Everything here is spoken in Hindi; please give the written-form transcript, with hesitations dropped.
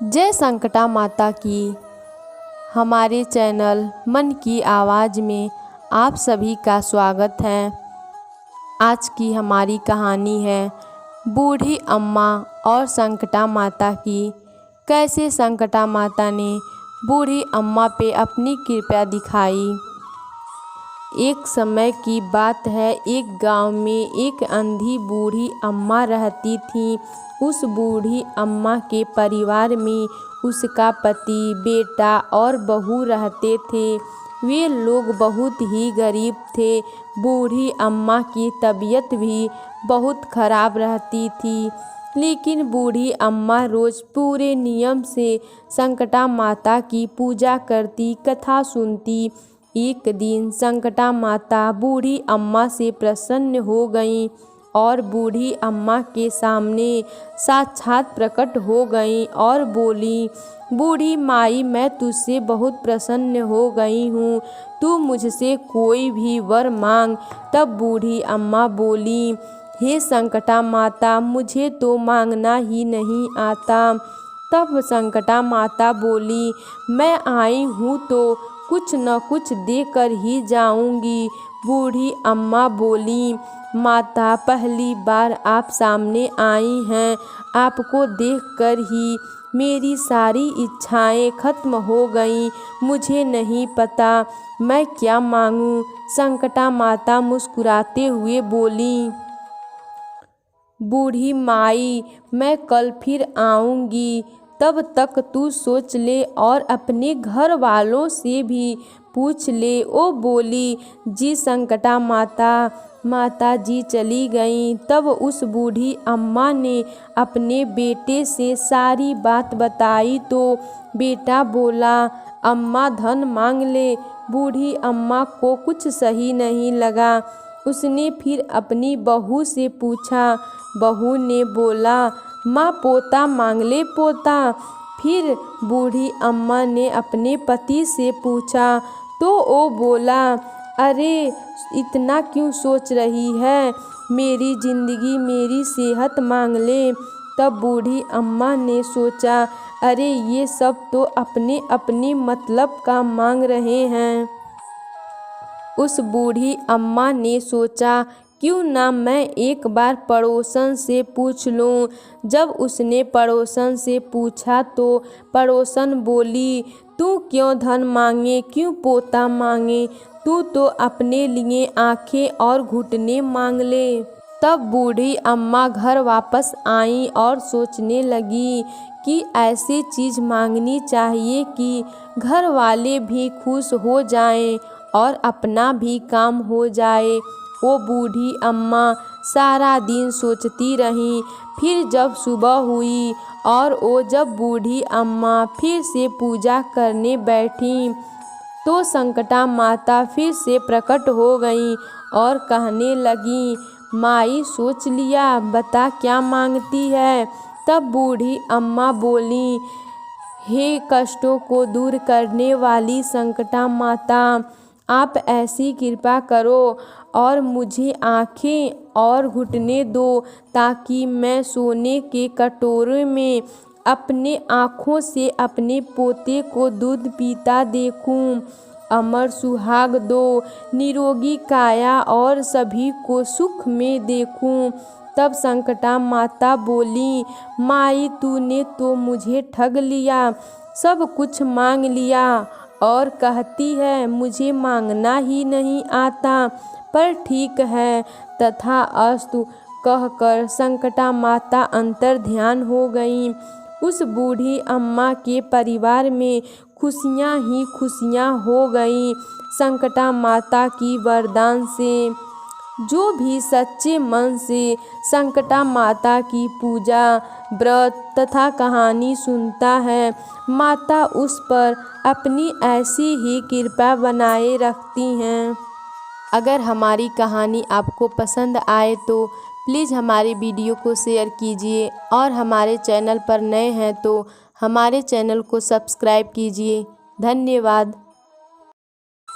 जय संकटा माता की। हमारे चैनल मन की आवाज़ में आप सभी का स्वागत है। आज की हमारी कहानी है बूढ़ी अम्मा और संकटा माता की। कैसे संकटा माता ने बूढ़ी अम्मा पे अपनी कृपा दिखाई। एक समय की बात है, एक गांव में एक अंधी बूढ़ी अम्मा रहती थी। उस बूढ़ी अम्मा के परिवार में उसका पति, बेटा और बहू रहते थे। वे लोग बहुत ही गरीब थे। बूढ़ी अम्मा की तबीयत भी बहुत खराब रहती थी, लेकिन बूढ़ी अम्मा रोज़ पूरे नियम से संकटा माता की पूजा करती, कथा सुनती। एक दिन संकटा माता बूढ़ी अम्मा से प्रसन्न हो गईं और बूढ़ी अम्मा के सामने साक्षात प्रकट हो गईं और बोली, बूढ़ी माई, मैं तुझसे बहुत प्रसन्न हो गई हूँ, तू मुझसे कोई भी वर मांग। तब बूढ़ी अम्मा बोली, हे संकटा माता, मुझे तो मांगना ही नहीं आता। तब संकटा माता बोली, मैं आई हूँ तो कुछ न कुछ देकर ही जाऊंगी। बूढ़ी अम्मा बोली, माता, पहली बार आप सामने आई हैं, आपको देखकर ही मेरी सारी इच्छाएं खत्म हो गईं। मुझे नहीं पता मैं क्या मांगूं। संकटा माता मुस्कुराते हुए बोली, बूढ़ी माई, मैं कल फिर आऊंगी, तब तक तू सोच ले और अपने घर वालों से भी पूछ ले। ओ बोली, जी संकटा माता। माता जी चली गईं। तब उस बूढ़ी अम्मा ने अपने बेटे से सारी बात बताई तो बेटा बोला, अम्मा धन मांग ले। बूढ़ी अम्मा को कुछ सही नहीं लगा। उसने फिर अपनी बहू से पूछा। बहू ने बोला, माँ पोता मांग ले, पोता। फिर बूढ़ी अम्मा ने अपने पति से पूछा तो वो बोला, अरे इतना क्यों सोच रही है, मेरी जिंदगी, मेरी सेहत मांग ले। तब बूढ़ी अम्मा ने सोचा, अरे ये सब तो अपने अपने मतलब का मांग रहे हैं। उस बूढ़ी अम्मा ने सोचा, क्यों ना मैं एक बार पड़ोसन से पूछ लूँ। जब उसने पड़ोसन से पूछा तो पड़ोसन बोली, तू क्यों धन मांगे, क्यों पोता मांगे, तू तो अपने लिए आंखें और घुटने मांग ले। तब बूढ़ी अम्मा घर वापस आई और सोचने लगी कि ऐसी चीज़ मांगनी चाहिए कि घर वाले भी खुश हो जाएं और अपना भी काम हो जाए। वो बूढ़ी अम्मा सारा दिन सोचती रहीं। फिर जब सुबह हुई और जब बूढ़ी अम्मा फिर से पूजा करने बैठी तो संकटा माता फिर से प्रकट हो गईं और कहने लगी, माई सोच लिया, बता क्या मांगती है। तब बूढ़ी अम्मा बोली, हे कष्टों को दूर करने वाली संकटा माता, आप ऐसी कृपा करो और मुझे आँखें और घुटने दो, ताकि मैं सोने के कटोरे में अपने आँखों से अपने पोते को दूध पीता देखूं। अमर सुहाग दो, निरोगी काया और सभी को सुख में देखूं। तब संकटा माता बोली, माई, तूने तो मुझे ठग लिया, सब कुछ मांग लिया और कहती है मुझे मांगना ही नहीं आता। पर ठीक है, तथा अस्तु कहकर संकटा माता अंतर ध्यान हो गईं। उस बूढ़ी अम्मा के परिवार में खुशियाँ ही खुशियाँ हो गईं संकटा माता की वरदान से। जो भी सच्चे मन से संकटा माता की पूजा, व्रत तथा कहानी सुनता है, माता उस पर अपनी ऐसी ही कृपा बनाए रखती हैं। अगर हमारी कहानी आपको पसंद आए तो प्लीज़ हमारे वीडियो को शेयर कीजिए और हमारे चैनल पर नए हैं तो हमारे चैनल को सब्सक्राइब कीजिए। धन्यवाद।